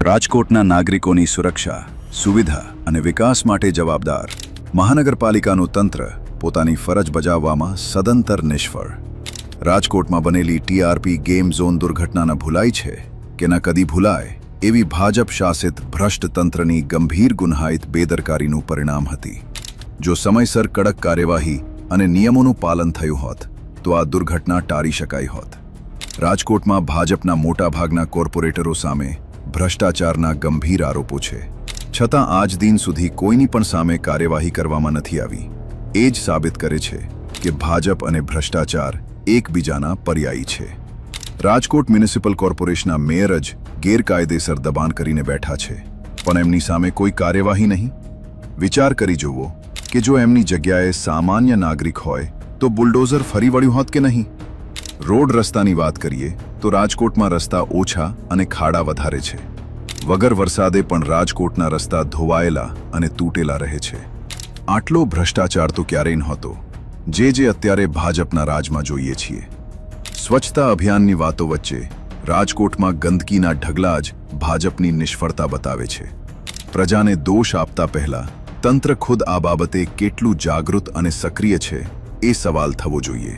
રાજકોટના નાગરિકોની સુરક્ષા, સુવિધા અને વિકાસ માટે જવાબદાર મહાનગરપાલિકાનું તંત્ર પોતાની ફરજ બજાવવામાં સદંતર નિષ્ફળ. રાજકોટમાં બનેલી ટીઆરપી ગેમ ઝોન દુર્ઘટનાના ભૂલાઈ છે કે ન કદી ભૂલાય એવી ભાજપ શાસિત ભ્રષ્ટ તંત્રની ગંભીર ગુન્હાયિત બેદરકારીનું પરિણામ હતી. જો સમયસર કડક કાર્યવાહી અને નિયમોનું પાલન થયું હોત તો આ દુર્ઘટના ટાળી શકાઈ હોત. રાજકોટમાં ભાજપના મોટાભાગના કોર્પોરેટરો સામે ભ્રષ્ટાચારના ગંભીર આરોપો છે, છતાં આજ દિન સુધી કોઈની પણ સામે કાર્યવાહી કરવામાં નથી આવી. એ જ સાબિત કરે છે કે ભાજપ અને ભ્રષ્ટાચાર એકબીજાના પર્યાયી છે. રાજકોટ મ્યુનિસિપલ કોર્પોરેશનના મેયર જ ગેરકાયદેસર દબાણ કરીને બેઠા છે, પણ એમની સામે કોઈ કાર્યવાહી નહીં. વિચાર કરી જુઓ કે જો એમની જગ્યાએ સામાન્ય નાગરિક હોય તો બુલડોઝર ફરી વળ્યું હોત કે નહીં. રોડ રસ્તાની વાત કરીએ તો રાજકોટમાં રસ્તા ઓછા અને ખાડા વધારે છે. વગર વરસાદે પણ રાજકોટના રસ્તા ધોવાયેલા અને તૂટેલા રહે છે. આટલો ભ્રષ્ટાચાર તો ક્યારેય નહોતો, જે અત્યારે ભાજપના રાજમાં જોઈએ છીએ. સ્વચ્છતા અભિયાનની વાતો વચ્ચે રાજકોટમાં ગંદકીના ઢગલા જ ભાજપની નિષ્ફળતા બતાવે છે. પ્રજાને દોષ આપતા પહેલા તંત્ર ખુદ આ બાબતે કેટલું જાગૃત અને સક્રિય છે એ સવાલ થવો જોઈએ.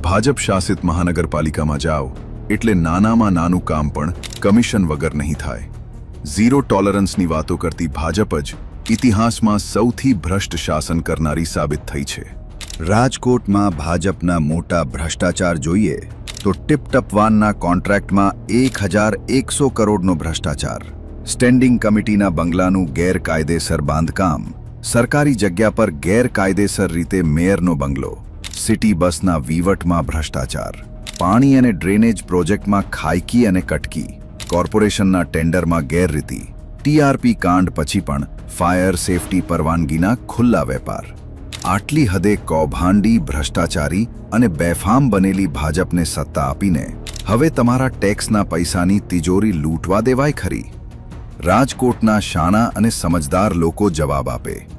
ભાજપ શાસિત મહાનગરપાલિકામાં જાઓ એટલે નાનામાં નાનું કામ પણ કમિશન વગર નહીં થાય. ઝીરો ટોલરન્સની વાતો કરતી ભાજપ જ ઇતિહાસમાં સૌથી ભ્રષ્ટ શાસન કરનારી સાબિત થઈ છે. રાજકોટમાં ભાજપના મોટા ભ્રષ્ટાચાર જોઈએ તો ટીપટપ વાનના કોન્ટ્રાક્ટમાં 1100 કરોડનો ભ્રષ્ટાચાર, સ્ટેન્ડિંગ કમિટીના બંગલાનું ગેરકાયદેસર બાંધકામ, સરકારી જગ્યા પર ગેરકાયદેસર રીતે મેયરનો બંગલો, સિટી બસના વીવટમાં ભ્રષ્ટાચાર, પાણી અને ડ્રેનેજ પ્રોજેક્ટમાં ખાયકી અને કટકી, કોર્પોરેશનના ટેન્ડરમાં ગેરરીતિ, ટીઆરપી કાંડ પછી પણ ફાયર સેફટી પરવાનગીના ખુલ્લા વેપાર. આટલી હદે કૌભાંડી, ભ્રષ્ટાચારી અને બેફામ બનેલી ભાજપને સત્તા આપીને હવે તમારા ટેક્સના પૈસાની તિજોરી લૂંટવા દેવાય ખરી? રાજકોટના શાણા અને સમજદાર લોકો જવાબ આપે.